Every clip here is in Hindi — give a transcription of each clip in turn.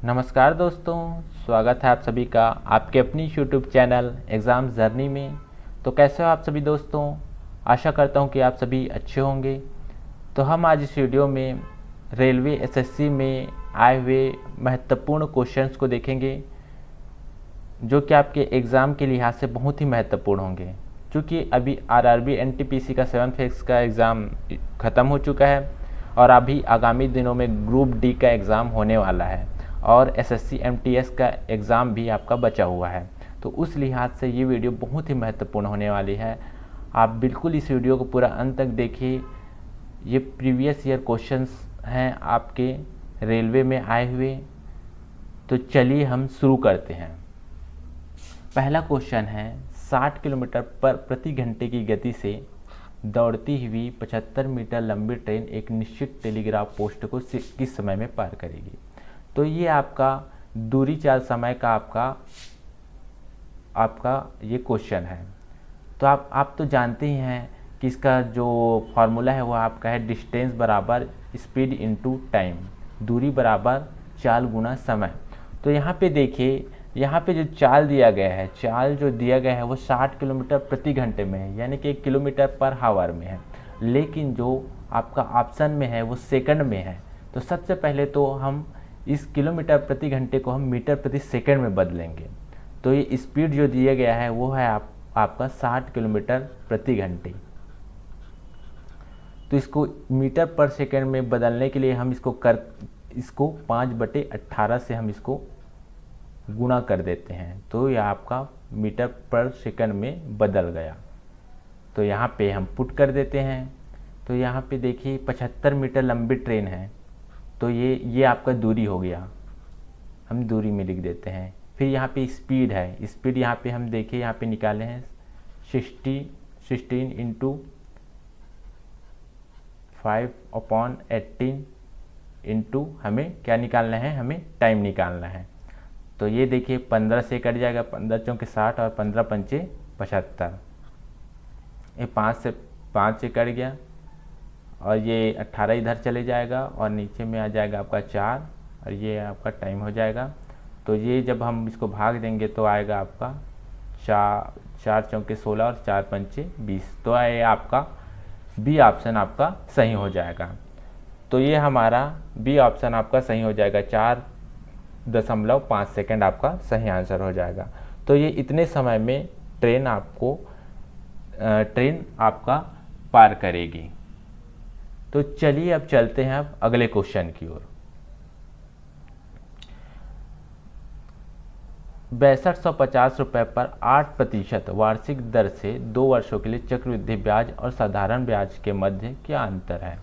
नमस्कार दोस्तों, स्वागत है आप सभी का आपके अपनी यूट्यूब चैनल एग्ज़ाम जर्नी में। तो कैसे हो आप सभी दोस्तों? आशा करता हूं कि आप सभी अच्छे होंगे। तो हम आज इस वीडियो में रेलवे एसएससी में आए हुए महत्वपूर्ण क्वेश्चंस को देखेंगे, जो कि आपके एग्ज़ाम के लिहाज से बहुत ही महत्वपूर्ण होंगे। क्योंकि अभी आरआरबी एनटीपीसी का 7 फेज़ का एग्ज़ाम ख़त्म हो चुका है और अभी आगामी दिनों में ग्रुप डी का एग्ज़ाम होने वाला है और एसएससी एमटीएस का एग्ज़ाम भी आपका बचा हुआ है। तो उस लिहाज से ये वीडियो बहुत ही महत्वपूर्ण होने वाली है। आप बिल्कुल इस वीडियो को पूरा अंत तक देखिए। ये प्रीवियस ईयर क्वेश्चंस हैं आपके रेलवे में आए हुए। तो चलिए हम शुरू करते हैं। पहला क्वेश्चन है, 60 किलोमीटर पर प्रति घंटे की गति से दौड़ती हुई 75 मीटर लंबी ट्रेन एक निश्चित टेलीग्राफ पोस्ट को किस समय में पार करेगी? तो ये आपका दूरी चाल समय का आपका ये क्वेश्चन है। तो आप तो जानते ही हैं कि इसका जो फार्मूला है वो आपका है डिस्टेंस बराबर स्पीड इनटू टाइम, दूरी बराबर चाल गुना समय। तो यहाँ पे देखिए, यहाँ पे जो चाल दिया गया है, चाल जो दिया गया है वो 60 किलोमीटर प्रति घंटे में है, यानी कि 1 किलोमीटर पर हावर में है। लेकिन जो आपका ऑप्शन में है वो सेकंड में है। तो सबसे पहले तो हम इस किलोमीटर प्रति घंटे को हम मीटर प्रति सेकंड में बदलेंगे। तो ये स्पीड जो दिया गया है वो है आपका 60 किलोमीटर प्रति घंटे। तो इसको मीटर पर सेकंड में बदलने के लिए हम इसको 5/18 से हम इसको गुणा कर देते हैं। तो यह आपका मीटर पर सेकंड में बदल गया। तो यहाँ पे हम पुट कर देते हैं। तो यहाँ पे देखिए 75 मीटर लंबी ट्रेन है, तो ये आपका दूरी हो गया, हम दूरी में लिख देते हैं। फिर यहाँ पे स्पीड है, स्पीड यहाँ पे हम देखिए यहाँ पे निकाले हैं 16 इंटू 5/18 इंटू हमें क्या निकालना है, हमें टाइम निकालना है। तो ये देखिए 15 से कट जाएगा, 15 चौके 60 और 15 पंचे 75। ये 5 से कट गया और ये 18 इधर चले जाएगा और नीचे में आ जाएगा आपका 4 और ये आपका टाइम हो जाएगा। तो ये जब हम इसको भाग देंगे तो आएगा आपका 4 चौके 16 और 4 पंचे 20। तो ये आपका बी ऑप्शन आपका सही हो जाएगा। तो ये हमारा बी ऑप्शन आपका सही हो जाएगा, 4.5 सेकेंड आपका सही आंसर हो जाएगा। तो ये इतने समय में ट्रेन आपका पार करेगी। तो चलिए अब चलते हैं अब अगले क्वेश्चन की ओर। 6250 रुपये पर 8% वार्षिक दर से 2 वर्षों के लिए चक्रवृद्धि ब्याज और साधारण ब्याज के मध्य क्या अंतर है?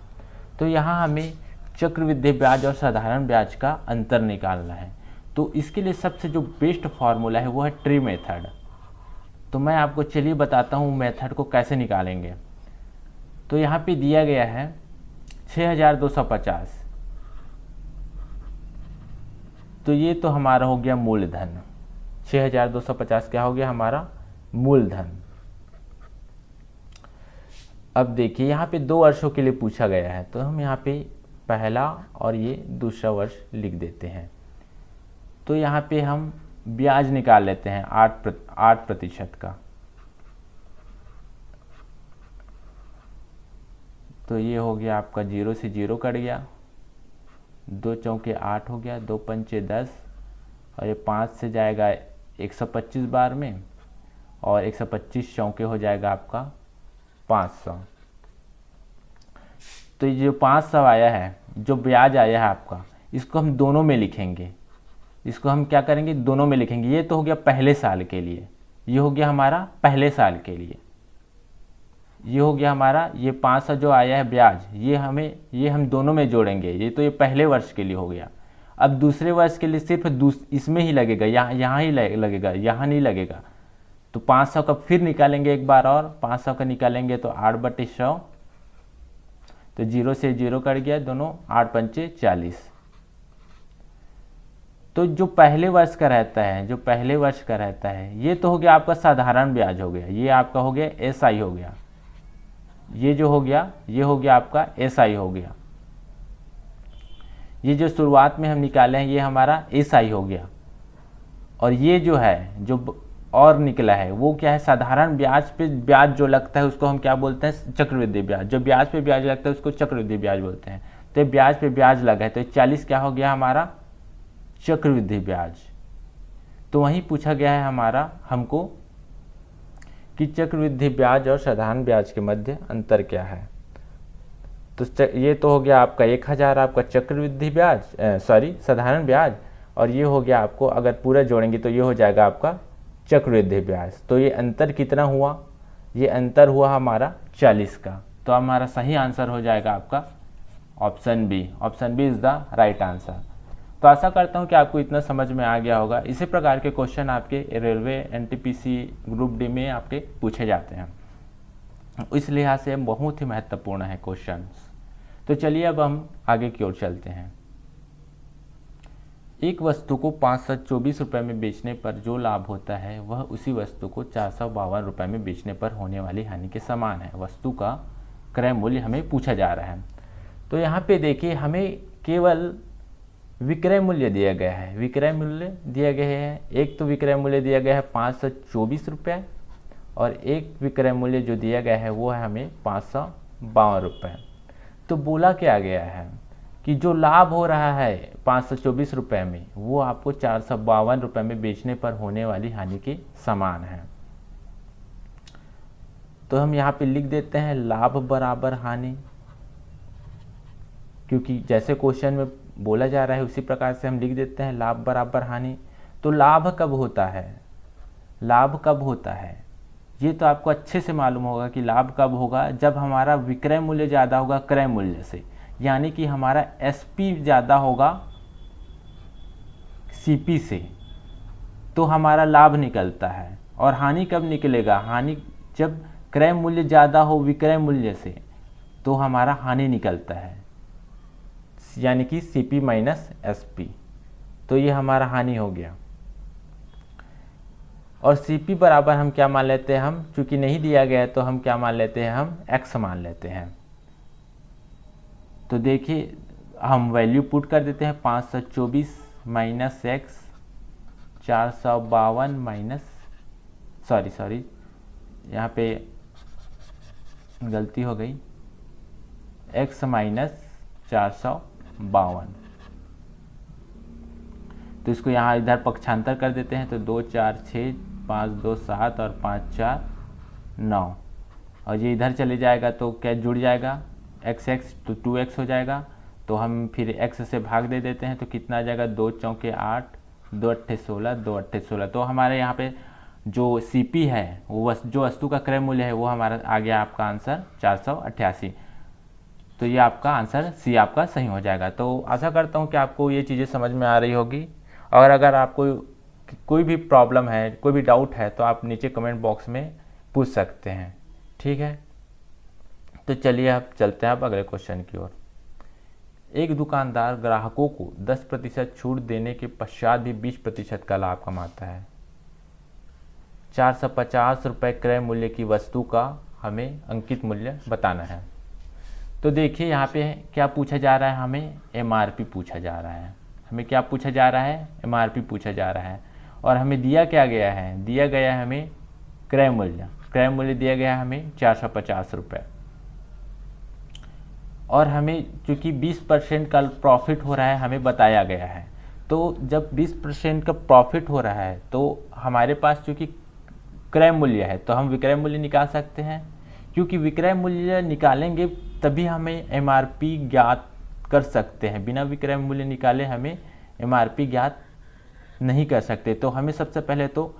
तो यहाँ हमें चक्रवृद्धि ब्याज और साधारण ब्याज का अंतर निकालना है। तो इसके लिए सबसे जो बेस्ट फार्मूला है वो है ट्री मेथड। तो मैं आपको चलिए बताता हूँ मेथड को कैसे निकालेंगे। तो यहाँ पे दिया गया है 6250। तो ये तो हमारा हो गया मूलधन। 6250 क्या हो गया हमारा मूलधन। अब देखिए यहाँ पे 2 वर्षों के लिए पूछा गया है, तो हम यहाँ पे पहला और ये दूसरा वर्ष लिख देते हैं। तो यहाँ पे हम ब्याज निकाल लेते हैं 8% का। तो ये हो गया आपका 0 से 0 कट गया, 2 चौके 8 हो गया, 2 पंचे 10 और ये 5 से जाएगा 125 बार में और 125 चौके हो जाएगा आपका 500। तो ये जो 500 आया है, जो ब्याज आया है आपका, इसको हम दोनों में लिखेंगे। इसको हम क्या करेंगे, दोनों में लिखेंगे। ये तो हो गया पहले साल के लिए, ये हो गया हमारा पहले साल के लिए, ये हो गया हमारा ये 500 जो आया है ब्याज, ये हम दोनों में जोड़ेंगे। ये तो ये पहले वर्ष के लिए हो गया। अब दूसरे वर्ष के लिए सिर्फ इसमें ही लगेगा, यहाँ ही लगेगा, यहाँ नहीं लगेगा। तो 500 का फिर निकालेंगे एक बार और, 500 का निकालेंगे तो 8/100। तो 0 से 0 कट गया दोनों, 8 पंचे 40। तो जो पहले वर्ष का रहता है, ये तो हो गया आपका साधारण ब्याज हो गया, ये आपका हो गया एसआई हो गया। ये जो हो गया, ये हो गया आपका एसआई हो गया। ये जो शुरुआत में हम निकाले हैं ये हमारा SI हो गया, और ये जो है जो और निकला है वो क्या है, साधारण ब्याज पे ब्याज जो लगता है उसको हम क्या बोलते हैं, चक्रवृद्धि ब्याज। जो ब्याज पे ब्याज लगता है उसको चक्रवृद्धि ब्याज बोलते हैं। तो ब्याज पे ब्याज लगा है, तो 40 क्या हो गया हमारा, चक्रवृद्धि ब्याज। तो वहीं पूछा गया है हमारा हमको कि चक्रवृद्धि ब्याज और साधारण ब्याज के मध्य अंतर क्या है। तो ये तो हो गया आपका 1000 आपका चक्रवृद्धि ब्याज, साधारण ब्याज, और ये हो गया आपको अगर पूरा जोड़ेंगे तो ये हो जाएगा आपका चक्रवृद्धि ब्याज। तो ये अंतर कितना हुआ, ये अंतर हुआ हमारा 40 का। तो हमारा सही आंसर हो जाएगा आपका option B. Option B is the right answer. तो आशा करता हूँ कि आपको इतना समझ में आ गया होगा। इसी प्रकार के क्वेश्चन आपके रेलवे NTPC ग्रुप डी में आपके पूछे जाते हैं, इस लिहाज से बहुत ही महत्वपूर्ण है क्वेश्चन। तो चलिए अब हम आगे की ओर चलते हैं। एक वस्तु को 524 रुपये में बेचने पर जो लाभ होता है वह उसी वस्तु को 452 रुपये में बेचने पर होने वाली हानि के समान है। वस्तु का क्रय मूल्य हमें पूछा जा रहा है। तो यहाँ पे देखिए हमें केवल विक्रय मूल्य दिया गया है, विक्रय मूल्य दिया गया है। एक तो विक्रय मूल्य दिया गया है 524 रुपये, और एक विक्रय मूल्य जो दिया गया है वो है हमें 552 रुपये। तो बोला क्या गया है कि जो लाभ हो रहा है 524 रुपये में वो आपको 452 रुपये में बेचने पर होने वाली हानि के समान है। तो हम यहाँ पे लिख देते हैं लाभ बराबर हानि, क्योंकि जैसे क्वेश्चन में बोला जा रहा है उसी प्रकार से हम लिख देते हैं लाभ बराबर हानि। तो लाभ कब होता है, लाभ कब होता है ये तो आपको अच्छे से मालूम होगा कि लाभ कब होगा, जब हमारा विक्रय मूल्य ज़्यादा होगा क्रय मूल्य से, यानी कि हमारा SP ज़्यादा होगा CP से, तो हमारा लाभ निकलता है। और हानि कब निकलेगा, हानि जब क्रय मूल्य ज़्यादा हो विक्रय मूल्य से, तो हमारा हानि निकलता है, यानी कि CP माइनस SP। तो ये हमारा हानि हो गया। और CP बराबर हम क्या मान लेते हैं, हम चूंकि नहीं दिया गया है तो हम क्या मान लेते हैं, हम X मान लेते हैं। तो देखिए हम वैल्यू पुट कर देते हैं 524 माइनस X, 452 माइनस सॉरी यहाँ पे गलती हो गई, X माइनस 452। तो इसको यहाँ इधर पक्षांतर कर देते हैं, तो 2 4 6 5 2 7 और 5 4 9, और ये इधर चले जाएगा तो क्या जुड़ जाएगा x तो 2x हो जाएगा। तो हम फिर x से भाग दे देते हैं, तो कितना आ जाएगा, 2 चौके 8, 2 अट्ठे 16, 2 अट्ठे 16। तो हमारे यहाँ पे जो CP है वो जो वस्तु का क्रय मूल्य है वो हमारा आ गया आपका आंसर 488। तो ये आपका आंसर C आपका सही हो जाएगा। तो आशा करता हूँ कि आपको ये चीज़ें समझ में आ रही होगी, और अगर आपको कोई भी प्रॉब्लम है, कोई भी डाउट है, तो आप नीचे कमेंट बॉक्स में पूछ सकते हैं, ठीक है। तो चलिए अब चलते हैं अब अगले क्वेश्चन की ओर। एक दुकानदार ग्राहकों को 10% छूट देने के पश्चात भी 20% का लाभ कमाता है। 450 रुपये क्रय मूल्य की वस्तु का हमें अंकित मूल्य बताना है। तो देखिए यहाँ पे क्या पूछा जा रहा है, हमें MRP पूछा जा रहा है। हमें क्या पूछा जा रहा है, MRP पूछा जा रहा है। और हमें दिया क्या गया है, दिया गया है हमें क्रय मूल्य। क्रय मूल्य दिया गया है हमें 450 रुपये, और हमें चूँकि 20% का प्रॉफिट हो रहा है हमें बताया गया है। तो जब 20% का प्रॉफिट हो रहा है तो हमारे पास चूँकि क्रय मूल्य है तो हम विक्रय मूल्य निकाल सकते हैं, क्योंकि विक्रय मूल्य निकालेंगे तभी हमें MRP ज्ञात कर सकते हैं। बिना विक्रय मूल्य निकाले हमें MRP ज्ञात नहीं कर सकते। तो हमें सबसे पहले तो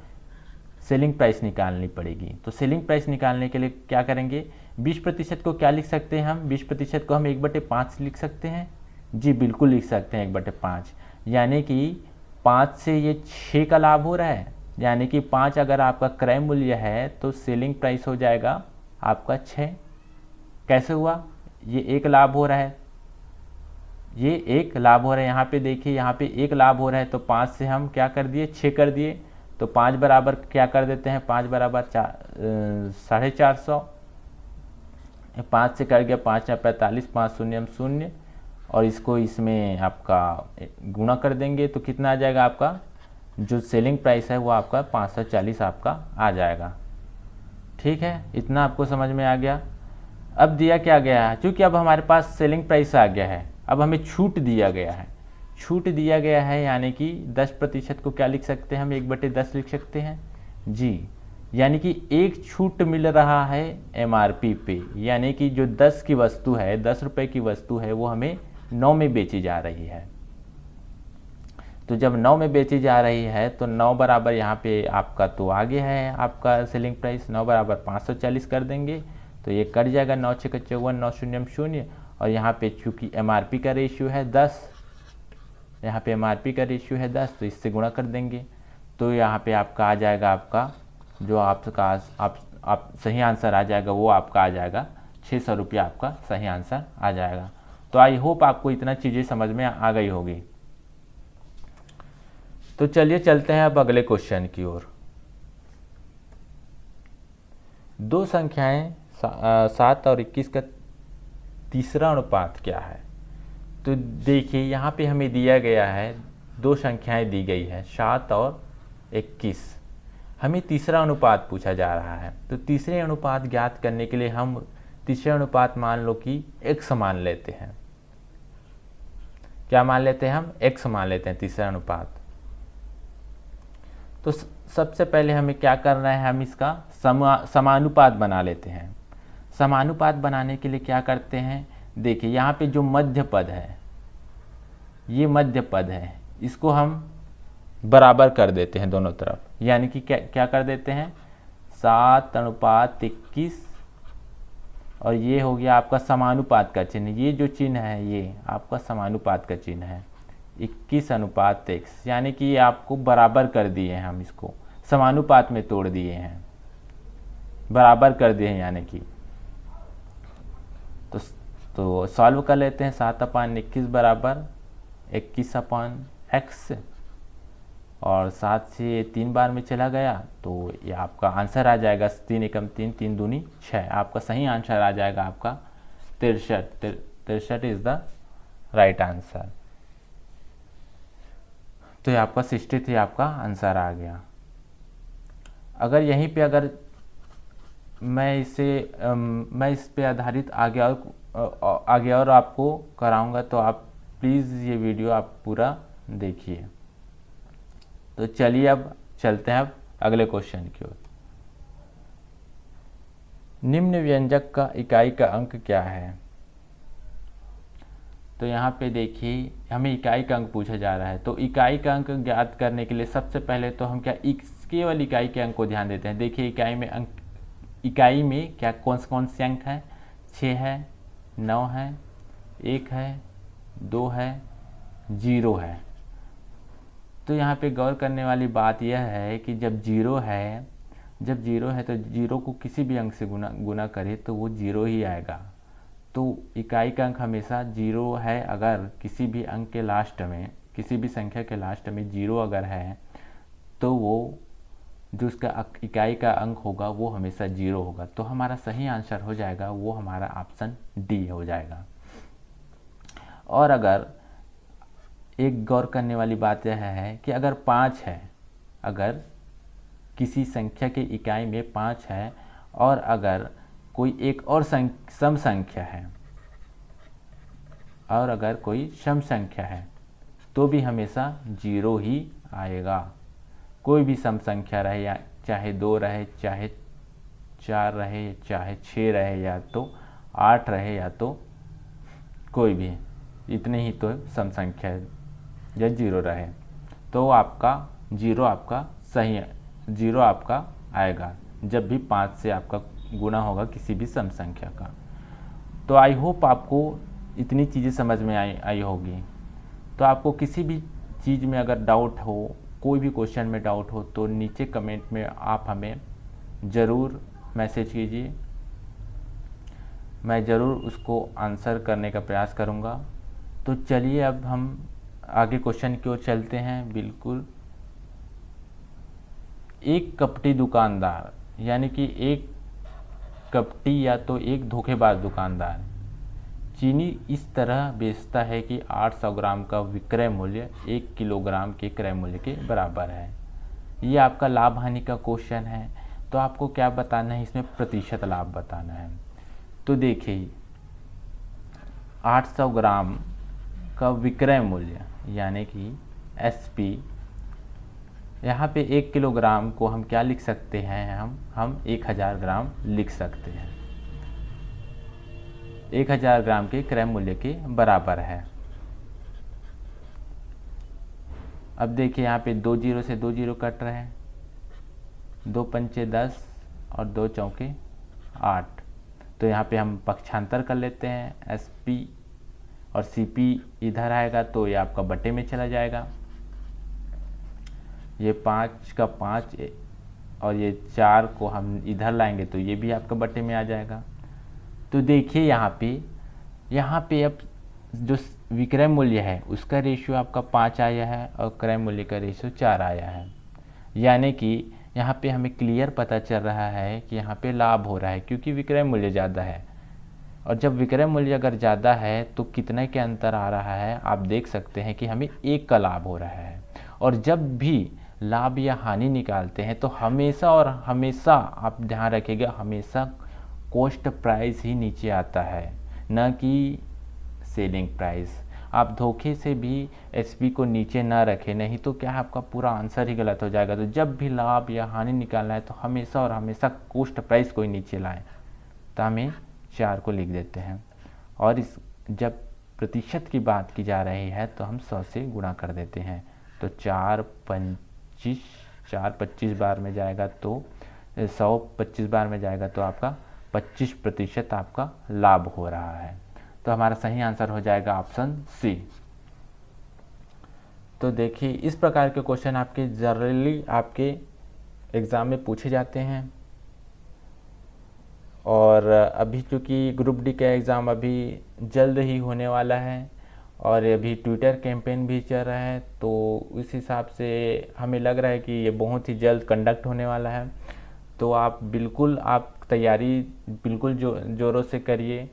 सेलिंग प्राइस निकालनी पड़ेगी। तो सेलिंग प्राइस निकालने के लिए क्या करेंगे, 20% को क्या लिख सकते हैं हम, 20% को हम 1/5 लिख सकते हैं। जी बिल्कुल लिख सकते हैं 1/5, यानी कि 5 से ये 6 का लाभ हो रहा है, यानी कि 5 अगर आपका क्रय मूल्य है तो सेलिंग प्राइस हो जाएगा आपका 6। कैसे हुआ, ये 1 लाभ हो रहा है, ये 1 लाभ हो रहा है। यहाँ पे देखिए यहाँ पे 1 लाभ हो रहा है, तो 5 से हम क्या कर दिए, 6 कर दिए। तो 5 बराबर क्या कर देते हैं, 5 बराबर 450, 5 से कर गया 5 या 45, 5 शून्य 0, और इसको इसमें आपका गुणा कर देंगे तो कितना आ जाएगा, आपका जो सेलिंग प्राइस है वो आपका 540 आपका आ जाएगा। ठीक है, इतना आपको समझ में आ गया। अब दिया क्या गया है, क्योंकि अब हमारे पास सेलिंग प्राइस आ गया है, अब हमें छूट दिया गया है। छूट दिया गया है यानी कि 10% को क्या लिख सकते हैं हम, 1/10 लिख सकते हैं जी। यानी कि एक छूट मिल रहा है MRP पे, यानी कि जो 10 की वस्तु है, 10 रुपये की वस्तु है, वो हमें 9 में बेची जा रही है। तो जब 9 में बेची जा रही है तो 9 बराबर यहाँ पे आपका तो आगे है आपका सेलिंग प्राइस, 9 बराबर 540 कर देंगे तो ये कट जाएगा, 9 6 54, 9 0 0। और यहाँ पे चूँकि MRP का रेशियो है 10, यहाँ पे MRP का रेशियो है 10 तो इससे गुणा कर देंगे तो यहाँ पे आपका आ जाएगा, आपका जो आपका आप सही आंसर आ जाएगा वो आपका आ जाएगा 600 रुपया, आपका सही आंसर आ जाएगा। तो आई होप आपको इतना चीज़ें समझ में आ गई होगी। तो चलिए चलते हैं अब अगले क्वेश्चन की ओर। दो संख्याएं 7 और 21 का तीसरा अनुपात क्या है। तो देखिए यहाँ पे हमें दिया गया है, दो संख्याएं दी गई है 7 और 21, हमें तीसरा अनुपात पूछा जा रहा है। तो तीसरे अनुपात ज्ञात करने के लिए हम तीसरे अनुपात मान लो कि x मान लेते हैं। क्या मान लेते हैं हम, x मान लेते हैं तीसरा अनुपात। तो सबसे पहले हमें क्या करना है, हम इसका समानुपात बना लेते हैं। समानुपात बनाने के लिए क्या करते हैं, देखिए यहाँ पे जो मध्य पद है, ये मध्य पद है, इसको हम बराबर कर देते हैं दोनों तरफ। यानी कि क्या कर देते हैं, 7:21 और ये हो गया आपका समानुपात का चिन्ह। ये जो चिन्ह है ये आपका समानुपात का चिन्ह है, 21:x, यानी कि ये आपको बराबर कर दिए हैं, हम इसको समानुपात में तोड़ दिए हैं, बराबर कर दिए हैं। यानी कि तो सॉल्व कर लेते हैं। 7/21 बराबर 21/x और 7 से 3 बार में चला गया तो ये आपका आंसर आ जाएगा 3 एकम 3, 3 दूनी 6। आपका सही आंसर आ जाएगा आपका 63 इज द राइट आंसर। तो ये आपका 63 आपका आंसर आ गया। अगर यहीं पे अगर मैं इस पे आधारित आगे और आपको कराऊंगा तो आप प्लीज़ ये वीडियो आप पूरा देखिए। तो चलिए अब चलते हैं अब अगले क्वेश्चन की ओर। निम्न व्यंजक का इकाई का अंक क्या है। तो यहाँ पे देखिए हमें इकाई का अंक पूछा जा रहा है। तो इकाई का अंक ज्ञात करने के लिए सबसे पहले तो हम क्या केवल इकाई के अंक को ध्यान देते हैं। देखिए इकाई में क्या कौन से अंक हैं, 6 है, 9 है, 1 है, 2 है, 0 है। तो यहाँ पे गौर करने वाली बात यह है कि जब जीरो है तो जीरो को किसी भी अंक से गुना करे तो वो 0 ही आएगा। तो इकाई का अंक हमेशा 0 है। अगर किसी भी अंक के लास्ट में, किसी भी संख्या के लास्ट में 0 अगर है तो वो जो उसका इकाई का अंक होगा वो हमेशा 0 होगा। तो हमारा सही आंसर हो जाएगा वो हमारा ऑप्शन डी हो जाएगा। और अगर एक गौर करने वाली बात यह है कि अगर 5 है, अगर किसी संख्या की इकाई में 5 है और अगर कोई एक और सम संख्या है, और अगर कोई सम संख्या है तो भी हमेशा 0 ही आएगा। कोई भी सम संख्या रहे, या चाहे 2 रहे, चाहे 4 रहे, चाहे 6 रहे, या तो 8 रहे, या तो कोई भी, इतने ही तो सम संख्या है, या 0 रहे तो आपका 0 आपका सही है, 0 आपका आएगा जब भी 5 से आपका गुना होगा किसी भी सम संख्या का। तो आई होप आपको इतनी चीज़ें समझ में आई होगी। तो आपको किसी भी चीज़ में अगर डाउट हो, कोई भी क्वेश्चन में डाउट हो तो नीचे कमेंट में आप हमें ज़रूर मैसेज कीजिए, मैं ज़रूर उसको आंसर करने का प्रयास करूँगा। तो चलिए अब हम आगे क्वेश्चन की ओर चलते हैं। बिल्कुल, एक कपटी दुकानदार, यानी कि एक कपटी या तो एक धोखेबाज दुकानदार चीनी इस तरह बेचता है कि 800 ग्राम का विक्रय मूल्य 1 किलोग्राम के क्रय मूल्य के बराबर है। ये आपका लाभ हानि का क्वेश्चन है। तो आपको क्या बताना है, इसमें प्रतिशत लाभ बताना है। तो देखिए 800 ग्राम का विक्रय मूल्य यानी कि SP, यहाँ पे 1 किलोग्राम को हम क्या लिख सकते हैं, हम 1000 ग्राम लिख सकते हैं। 1000 ग्राम के क्रय मूल्य के बराबर है। अब देखिए यहाँ पे 2 जीरो से 2 जीरो कट रहे हैं, 2 पंचे 10 और 2 चौके 8। तो यहाँ पे हम पक्षांतर कर लेते हैं, SP और CP इधर आएगा तो ये आपका बटे में चला जाएगा। ये 5 का 5 और ये 4 को हम इधर लाएंगे तो ये भी आपका बटे में आ जाएगा। तो देखिए यहाँ पे अब जो विक्रय मूल्य है उसका रेशियो आपका 5 आया है और क्रय मूल्य का रेशियो 4 आया है। यानी कि यहाँ पे हमें क्लियर पता चल रहा है कि यहाँ पे लाभ हो रहा है क्योंकि विक्रय मूल्य ज़्यादा है। और जब विक्रय मूल्य अगर ज़्यादा है तो कितने के अंतर आ रहा है, आप देख सकते हैं कि हमें 1 का लाभ हो रहा है। और जब भी लाभ या हानि निकालते हैं तो हमेशा और हमेशा आप ध्यान रखिएगा, हमेशा कॉस्ट प्राइस ही नीचे आता है, न कि सेलिंग प्राइस। आप धोखे से भी SP को नीचे ना रखें, नहीं तो क्या है आपका पूरा आंसर ही गलत हो जाएगा। तो जब भी लाभ या हानि निकालना है तो हमेशा और हमेशा कॉस्ट प्राइस को ही नीचे लाएं। तो हमें 4 को लिख देते हैं। और इस जब प्रतिशत की बात की जा रही है तो हम 100 से गुणा कर देते हैं। तो 4 25 बार में जाएगा तो 100 25 बार में जाएगा तो आपका 25% आपका लाभ हो रहा है। तो हमारा सही आंसर हो जाएगा ऑप्शन C। तो देखिए इस प्रकार के क्वेश्चन आपके जनरली आपके एग्ज़ाम में पूछे जाते हैं। और अभी चूँकि ग्रुप डी का एग्ज़ाम अभी जल्द ही होने वाला है और अभी ट्विटर कैंपेन भी चल रहा है, तो उस हिसाब से हमें लग रहा है कि ये बहुत ही जल्द कंडक्ट होने वाला है। तो आप बिल्कुल तैयारी बिल्कुल ज़ोरों से करिए,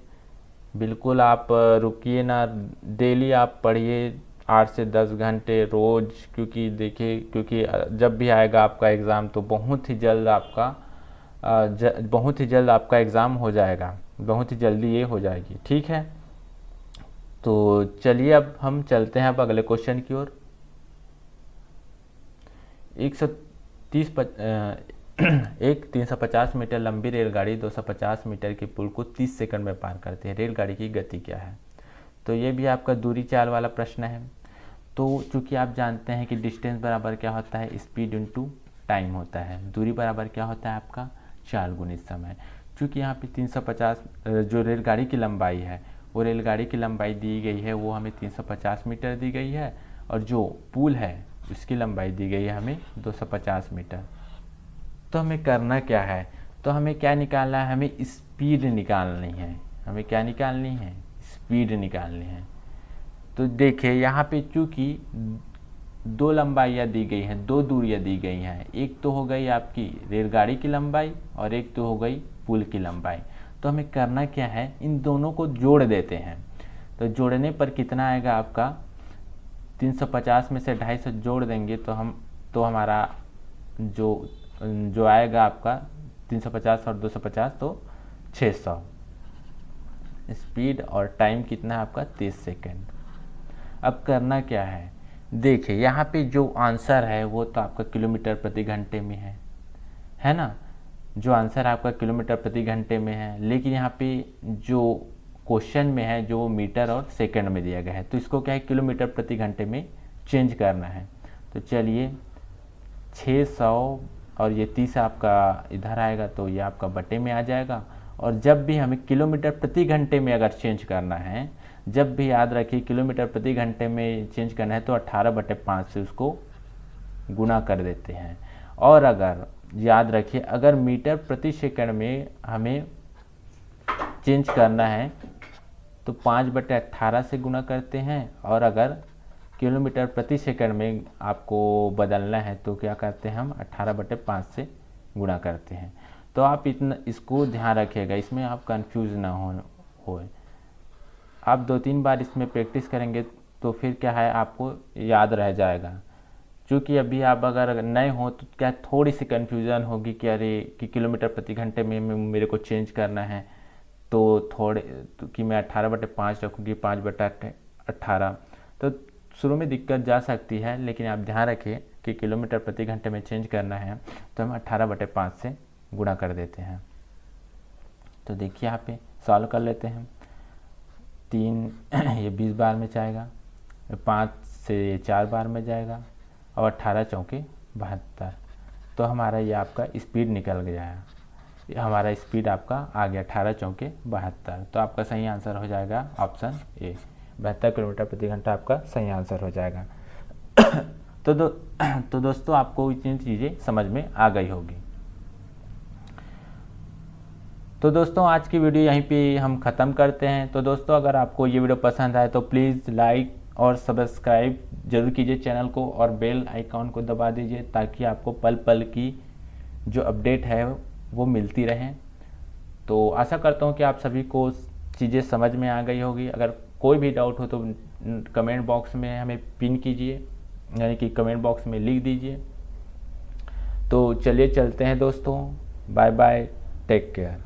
बिल्कुल आप रुकिए ना, डेली आप पढ़िए 8 से 10 घंटे रोज़। क्योंकि देखिए जब भी आएगा आपका एग्ज़ाम तो बहुत ही जल्द आपका एग्ज़ाम हो जाएगा, बहुत ही जल्दी ये हो जाएगी। ठीक है, तो चलिए अब हम चलते हैं अब अगले क्वेश्चन की ओर। 350 मीटर लंबी रेलगाड़ी 250 मीटर के पुल को 30 सेकंड में पार करती है। रेलगाड़ी की गति क्या है? तो ये भी आपका दूरी चाल वाला प्रश्न है। तो चूँकि आप जानते हैं कि डिस्टेंस बराबर क्या होता है, स्पीड इनटू टाइम होता है। दूरी बराबर क्या होता है आपका, चाल गुणित समय। चूँकि यहाँ पे 350 जो रेलगाड़ी की लंबाई है, वो रेलगाड़ी की लंबाई दी गई है, वो हमें 350 मीटर दी गई है। और जो पुल है उसकी लंबाई दी गई है हमें 250 मीटर। तो हमें करना क्या है, तो हमें क्या निकालना है, हमें स्पीड निकालनी है। हमें क्या निकालनी है, स्पीड निकालनी है। तो देखिए यहाँ पे चूँकि 2 लंबाइयाँ दी गई हैं, 2 दूरियाँ दी गई हैं। एक तो हो गई आपकी रेलगाड़ी की लंबाई और एक तो हो गई पुल की लंबाई। तो हमें करना क्या है, इन दोनों को जोड़ देते हैं। तो जोड़ने पर कितना आएगा आपका, 350 में से 250 जोड़ देंगे तो हमारा जो आएगा आपका 350 और 250 तो 600। स्पीड और टाइम कितना है आपका 30 सेकेंड। अब करना क्या है, देखिए यहाँ पे जो आंसर है वो तो आपका किलोमीटर प्रति घंटे में है ना। जो आंसर आपका किलोमीटर प्रति घंटे में है, लेकिन यहाँ पे जो क्वेश्चन में है जो मीटर और सेकंड में दिया गया है, तो इसको क्या है किलोमीटर प्रति घंटे में चेंज करना है। तो चलिए 600 और ये 30 आपका इधर आएगा तो ये आपका बटे में आ जाएगा। और जब भी हमें किलोमीटर प्रति घंटे में अगर चेंज करना है, जब भी याद रखिए किलोमीटर प्रति घंटे में चेंज करना है तो 18/5 से उसको गुना कर देते हैं। और अगर याद रखिए अगर मीटर प्रति सेकंड में हमें चेंज करना है तो 5/18 से गुना करते हैं। और अगर किलोमीटर प्रति सेकंड में आपको बदलना है तो क्या करते हैं, हम 18/5 से गुणा करते हैं। तो आप इसको ध्यान रखिएगा, इसमें आप कंफ्यूज ना हो। आप 2-3 बार इसमें प्रैक्टिस करेंगे तो फिर क्या है, आपको याद रह जाएगा। क्योंकि अभी आप अगर नए हो तो क्या थोड़ी सी कन्फ्यूज़न होगी कि अरे कि किलोमीटर प्रति घंटे में मेरे को चेंज करना है, तो थोड़े तो कि मैं 18/5 रखूँगी 5/18। तो शुरू में दिक्कत जा सकती है, लेकिन आप ध्यान रखें कि किलोमीटर प्रति घंटे में चेंज करना है तो हम 18/5 से गुणा कर देते हैं। तो देखिए यहाँ पे सॉल्व कर लेते हैं। 3 ये 20 बार में जाएगा, 5 से 4 बार में जाएगा और 18 चौके 72। तो हमारा ये आपका स्पीड निकल गया है, हमारा स्पीड आपका आ गया 18 चौके 72। तो आपका सही आंसर हो जाएगा ऑप्शन ए, 72 किलोमीटर प्रति घंटा आपका सही आंसर हो जाएगा। तो दोस्तों आपको इतनी चीज़ें समझ में आ गई होगी। तो दोस्तों आज की वीडियो यहीं पे हम ख़त्म करते हैं। तो दोस्तों अगर आपको ये वीडियो पसंद आए तो प्लीज़ लाइक और सब्सक्राइब जरूर कीजिए चैनल को, और बेल आइकॉन को दबा दीजिए ताकि आपको पल पल की जो अपडेट है वो मिलती रहे। तो आशा करता हूँ कि आप सभी को चीज़ें समझ में आ गई होगी। अगर कोई भी डाउट हो तो कमेंट बॉक्स में हमें पिन कीजिए, यानी कि कमेंट बॉक्स में लिख दीजिए। तो चलिए चलते हैं दोस्तों, बाय बाय, टेक केयर।